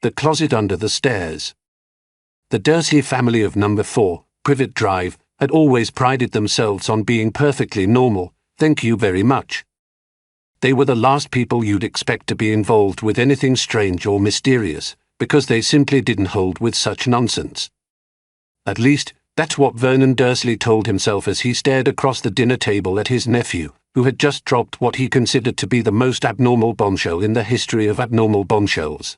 The closet under the stairs. The Dursley family of number 4, Privet Drive, had always prided themselves on being perfectly normal, thank you very much. They were the last people you'd expect to be involved with anything strange or mysterious, because they simply didn't hold with such nonsense. At least, that's what Vernon Dursley told himself as he stared across the dinner table at his nephew, who had just dropped what he considered to be the most abnormal bombshell in the history of abnormal bombshells.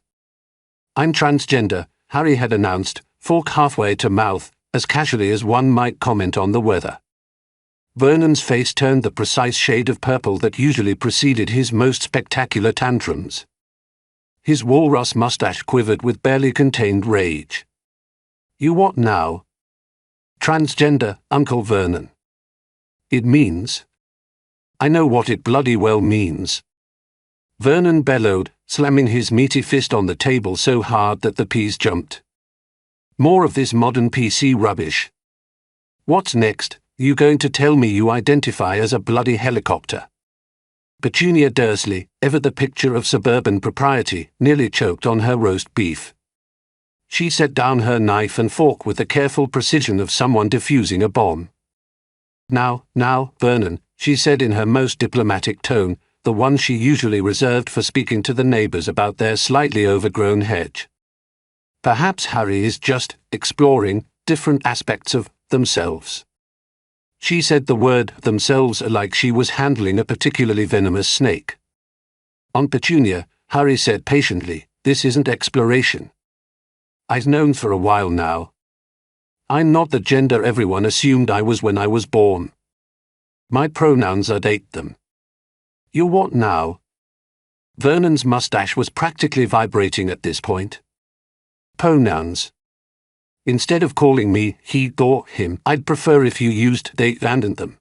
"I'm transgender," Harry had announced, fork halfway to mouth, as casually as one might comment on the weather. Vernon's face turned the precise shade of purple that usually preceded his most spectacular tantrums. His walrus mustache quivered with barely contained rage. "You what now?" "Transgender, Uncle Vernon." "It means—" "I know what it bloody well means," Vernon bellowed, slamming his meaty fist on the table so hard that the peas jumped. "More of this modern PC rubbish. What's next? You going to tell me you identify as a bloody helicopter?" Petunia Dursley, ever the picture of suburban propriety, nearly choked on her roast beef. She set down her knife and fork with the careful precision of someone defusing a bomb. Now, Vernon," she said in her most diplomatic tone, the one she usually reserved for speaking to the neighbours about their slightly overgrown hedge. "Perhaps Harry is just exploring different aspects of themselves." She said the word themselves like she was handling a particularly venomous snake. On Petunia, Harry said patiently, "This isn't exploration. I've known for a while now. I'm not the gender everyone assumed I was when I was born. My pronouns are date them." "You what now?" Vernon's mustache was practically vibrating at this point. "Pronouns. Instead of calling me he or him, I'd prefer if you used they and them."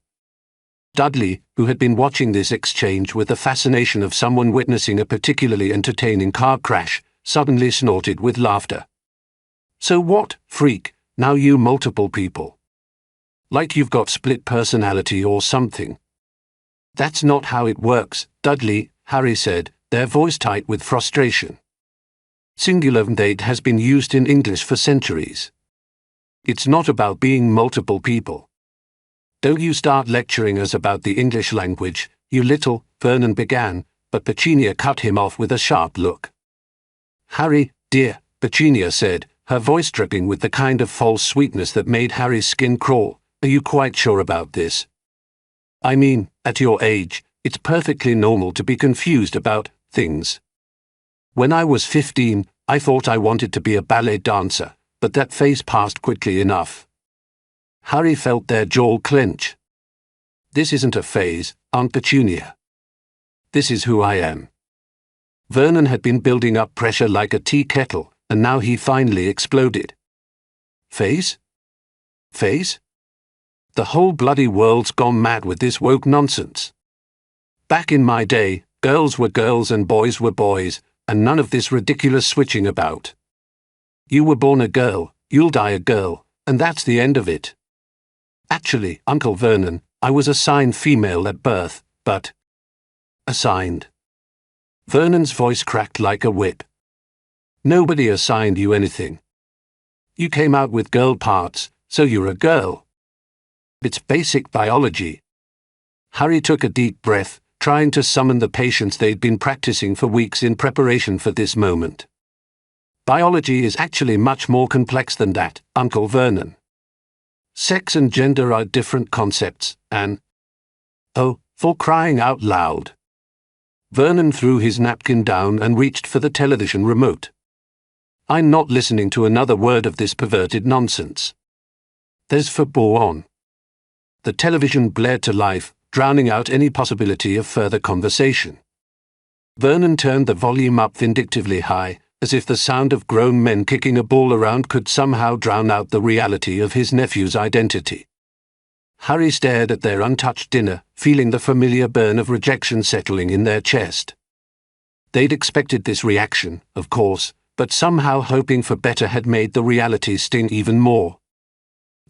Dudley, who had been watching this exchange with the fascination of someone witnessing a particularly entertaining car crash, suddenly snorted with laughter. "So what, freak, now you multiple people? Like you've got split personality or something." "That's not how it works, Dudley," Harry said, their voice tight with frustration. "Singular date has been used in English for centuries. It's not about being multiple people. Don't you start lecturing us about the English language, you little," Vernon began, but Petunia cut him off with a sharp look. "Harry, dear," Petunia said, her voice dripping with the kind of false sweetness that made Harry's skin crawl, "are you quite sure about this? I mean, at your age, it's perfectly normal to be confused about things. When I was 15, I thought I wanted to be a ballet dancer, but that phase passed quickly enough." Harry felt their jaw clench. "This isn't a phase, Aunt Petunia. This is who I am." Vernon had been building up pressure like a tea kettle, and now he finally exploded. "Phase? Phase? The whole bloody world's gone mad with this woke nonsense. Back in my day, girls were girls and boys were boys, and none of this ridiculous switching about. You were born a girl, you'll die a girl, and that's the end of it. Actually, Uncle Vernon, I was assigned female at birth, but—" "Assigned?" Vernon's voice cracked like a whip. "Nobody assigned you anything. You came out with girl parts, so you're a girl. It's basic biology." Harry took a deep breath, trying to summon the patience they'd been practicing for weeks in preparation for this moment. "Biology is actually much more complex than that, Uncle Vernon. Sex and gender are different concepts, and—" "Oh, for crying out loud." Vernon threw his napkin down and reached for the television remote. "I'm not listening to another word of this perverted nonsense. There's football on." The television blared to life, drowning out any possibility of further conversation. Vernon turned the volume up vindictively high, as if the sound of grown men kicking a ball around could somehow drown out the reality of his nephew's identity. Harry stared at their untouched dinner, feeling the familiar burn of rejection settling in their chest. They'd expected this reaction, of course, but somehow hoping for better had made the reality sting even more.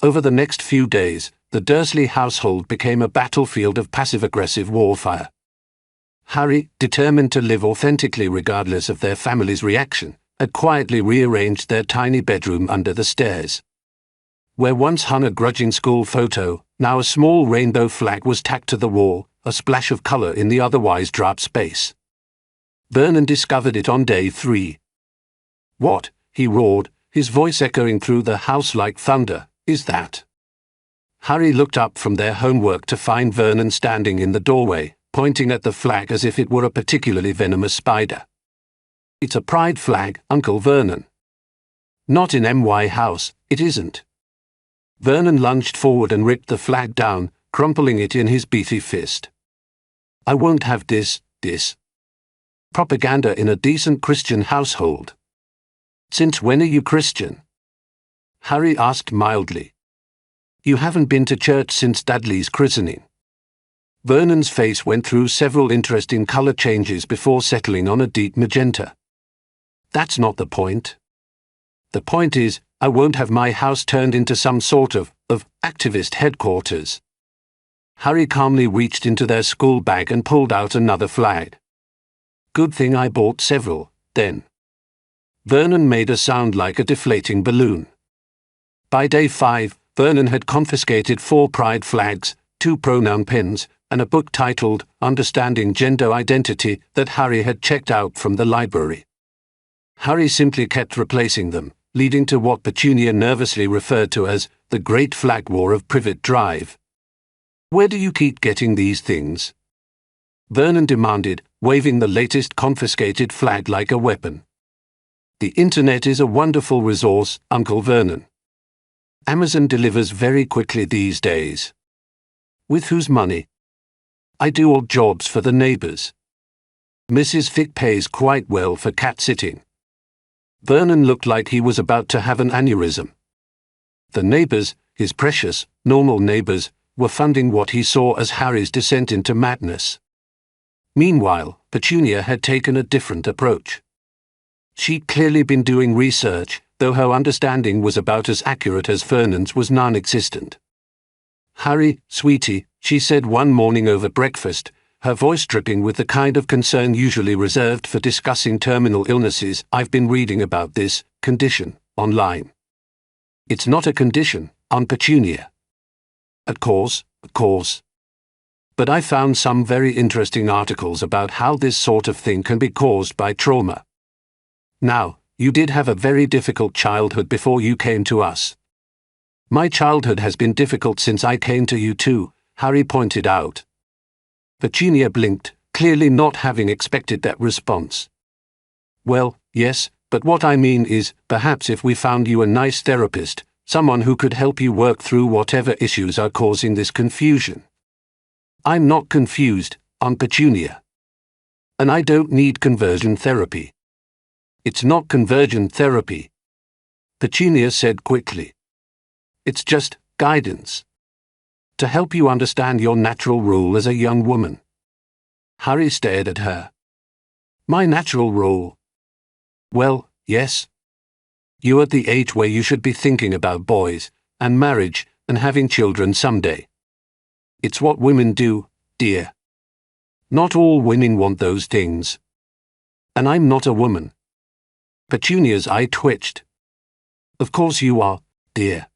Over the next few days, the Dursley household became a battlefield of passive-aggressive warfare. Harry, determined to live authentically regardless of their family's reaction, had quietly rearranged their tiny bedroom under the stairs. Where once hung a grudging school photo, now a small rainbow flag was tacked to the wall, a splash of colour in the otherwise drab space. Vernon discovered it on day 3. "What?" he roared, his voice echoing through the house like thunder. "Is that?" Harry looked up from their homework to find Vernon standing in the doorway, pointing at the flag as if it were a particularly venomous spider. "It's a pride flag, Uncle Vernon." "Not in MY House, it isn't." Vernon lunged forward and ripped the flag down, crumpling it in his beefy fist. "I won't have this propaganda in a decent Christian household." "Since when are you Christian?" Harry asked mildly. "You haven't been to church since Dudley's christening." Vernon's face went through several interesting colour changes before settling on a deep magenta. "That's not the point. The point is, I won't have my house turned into some sort of activist headquarters." Harry calmly reached into their school bag and pulled out another flag. "Good thing I bought several, then." Vernon made a sound like a deflating balloon. By day 5, Vernon had confiscated 4 pride flags, 2 pronoun pens, and a book titled Understanding Gender Identity that Harry had checked out from the library. Harry simply kept replacing them, leading to what Petunia nervously referred to as the Great Flag War of Privet Drive. "Where do you keep getting these things?" Vernon demanded, waving the latest confiscated flag like a weapon. "The internet is a wonderful resource, Uncle Vernon. Amazon delivers very quickly these days." "With whose money?" "I do odd jobs for the neighbours. Mrs. Fick pays quite well for cat-sitting." Vernon looked like he was about to have an aneurysm. The neighbours, his precious, normal neighbours, were funding what he saw as Harry's descent into madness. Meanwhile, Petunia had taken a different approach. She'd clearly been doing research, though her understanding was about as accurate as Vernon's was non-existent. "Harry, sweetie," she said one morning over breakfast, her voice dripping with the kind of concern usually reserved for discussing terminal illnesses. "I've been reading about this condition online." "It's not a condition, Aunt Petunia." Of course. But I found some very interesting articles about how this sort of thing can be caused by trauma. Now, you did have a very difficult childhood before you came to us." "My childhood has been difficult since I came to you too," Harry pointed out. Petunia blinked, clearly not having expected that response. "Well, yes, but what I mean is, perhaps if we found you a nice therapist, someone who could help you work through whatever issues are causing this confusion." "I'm not confused, Aunt Petunia. And I don't need conversion therapy." "It's not conversion therapy," Petunia said quickly. "It's just guidance. To help you understand your natural role as a young woman." Harry stared at her. "My natural role?" "Well, yes. You're at the age where you should be thinking about boys, and marriage, and having children someday. It's what women do, dear. Not all women want those things. And I'm not a woman." Petunia's eye twitched. "Of course you are, dear.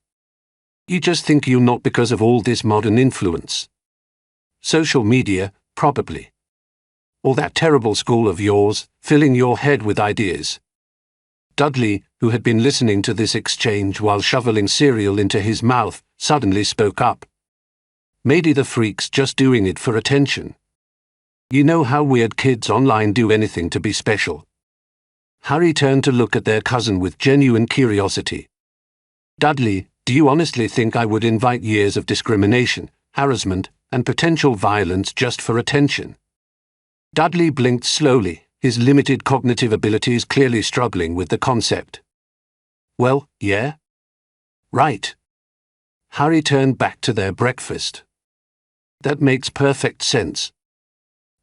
You just think you're not because of all this modern influence. Social media, probably. Or that terrible school of yours, filling your head with ideas." Dudley, who had been listening to this exchange while shoveling cereal into his mouth, suddenly spoke up. "Maybe the freak's just doing it for attention. You know how weird kids online do anything to be special." Harry turned to look at their cousin with genuine curiosity. "Dudley, do you honestly think I would invite years of discrimination, harassment, and potential violence just for attention?" Dudley blinked slowly, his limited cognitive abilities clearly struggling with the concept. "Well, yeah. Right." Harry turned back to their breakfast. "That makes perfect sense."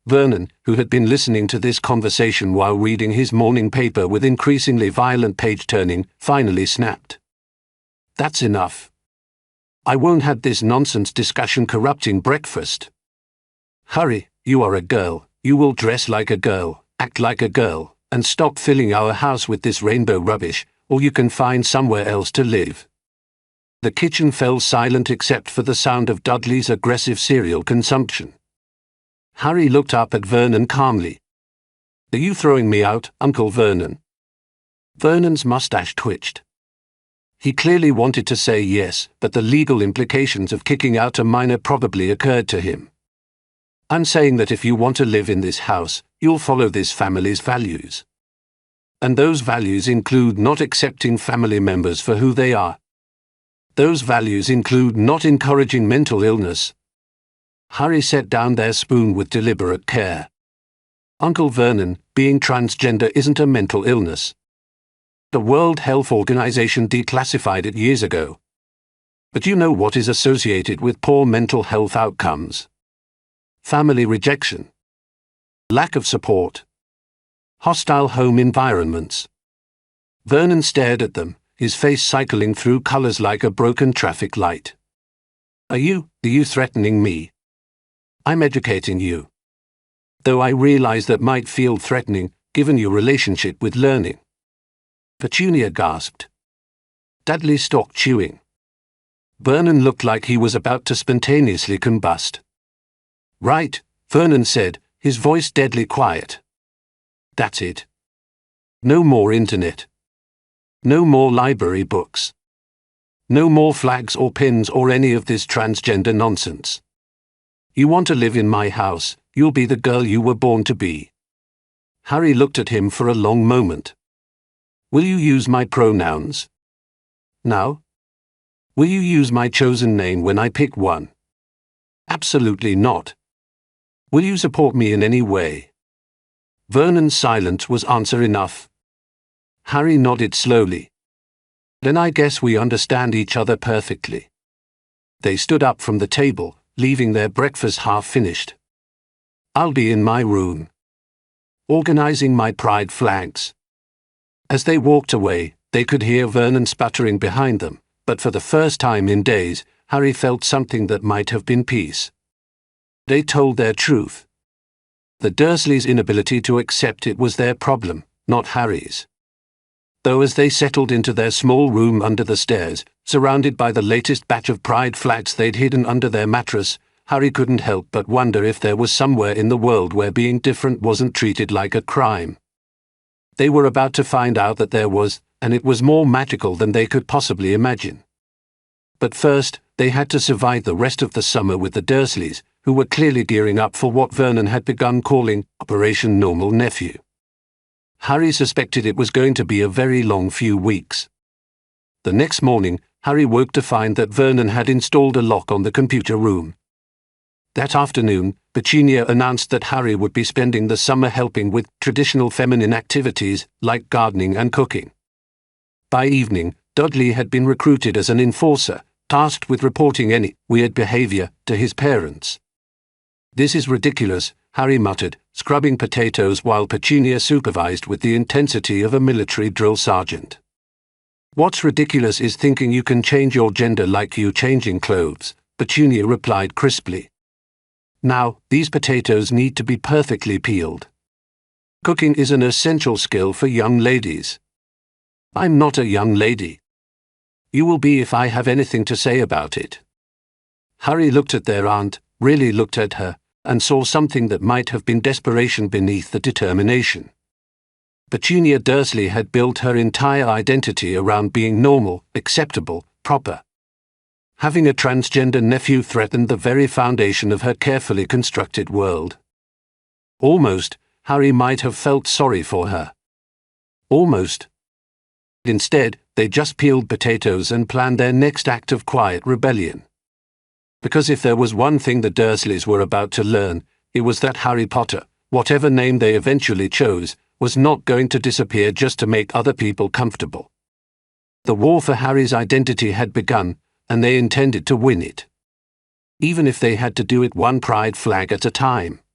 Vernon, who had been listening to this conversation while reading his morning paper with increasingly violent page-turning, finally snapped. "That's enough. I won't have this nonsense discussion corrupting breakfast. Hurry, you are a girl, you will dress like a girl, act like a girl, and stop filling our house with this rainbow rubbish, or you can find somewhere else to live." The kitchen fell silent except for the sound of Dudley's aggressive cereal consumption. Harry looked up at Vernon calmly. "Are you throwing me out, Uncle Vernon?" Vernon's mustache twitched. He clearly wanted to say yes, but the legal implications of kicking out a minor probably occurred to him. "I'm saying that if you want to live in this house, you'll follow this family's values. And those values include not accepting family members for who they are. Those values include not encouraging mental illness." Harry set down their spoon with deliberate care. "Uncle Vernon, being transgender isn't a mental illness. The World Health Organization declassified it years ago. But you know what is associated with poor mental health outcomes? Family rejection. Lack of support. Hostile home environments." Vernon stared at them, his face cycling through colors like a broken traffic light. Are you threatening me? I'm educating you. Though I realize that might feel threatening, given your relationship with learning." Petunia gasped. Dudley stopped chewing. Vernon looked like he was about to spontaneously combust. "Right," Vernon said, his voice deadly quiet. "That's it. No more internet. No more library books. No more flags or pins or any of this transgender nonsense. You want to live in my house, you'll be the girl you were born to be." Harry looked at him for a long moment. "Will you use my pronouns? Now? Will you use my chosen name when I pick one? Absolutely not. Will you support me in any way?" Vernon's silence was answer enough. Harry nodded slowly. "Then I guess we understand each other perfectly." They stood up from the table, leaving their breakfast half finished. "I'll be in my room, organizing my pride flags." As they walked away, they could hear Vernon sputtering behind them, but for the first time in days, Harry felt something that might have been peace. They told their truth. The Dursleys' inability to accept it was their problem, not Harry's. Though as they settled into their small room under the stairs, surrounded by the latest batch of pride flags they'd hidden under their mattress, Harry couldn't help but wonder if there was somewhere in the world where being different wasn't treated like a crime. They were about to find out that there was, and it was more magical than they could possibly imagine. But first, they had to survive the rest of the summer with the Dursleys, who were clearly gearing up for what Vernon had begun calling Operation Normal Nephew. Harry suspected it was going to be a very long few weeks. The next morning, Harry woke to find that Vernon had installed a lock on the computer room. That afternoon, Petunia announced that Harry would be spending the summer helping with traditional feminine activities like gardening and cooking. By evening, Dudley had been recruited as an enforcer, tasked with reporting any weird behavior to his parents. "This is ridiculous," Harry muttered, scrubbing potatoes while Petunia supervised with the intensity of a military drill sergeant. "What's ridiculous is thinking you can change your gender like you changing clothes," Petunia replied crisply. "Now, these potatoes need to be perfectly peeled. Cooking is an essential skill for young ladies. I'm not a young lady. You will be if I have anything to say about it." Harry looked at their aunt, really looked at her, and saw something that might have been desperation beneath the determination. Petunia Dursley had built her entire identity around being normal, acceptable, proper. Having a transgender nephew threatened the very foundation of her carefully constructed world. Almost, Harry might have felt sorry for her. Almost. Instead, they just peeled potatoes and planned their next act of quiet rebellion. Because if there was one thing the Dursleys were about to learn, it was that Harry Potter, whatever name they eventually chose, was not going to disappear just to make other people comfortable. The war for Harry's identity had begun, and they intended to win it. Even if they had to do it one pride flag at a time.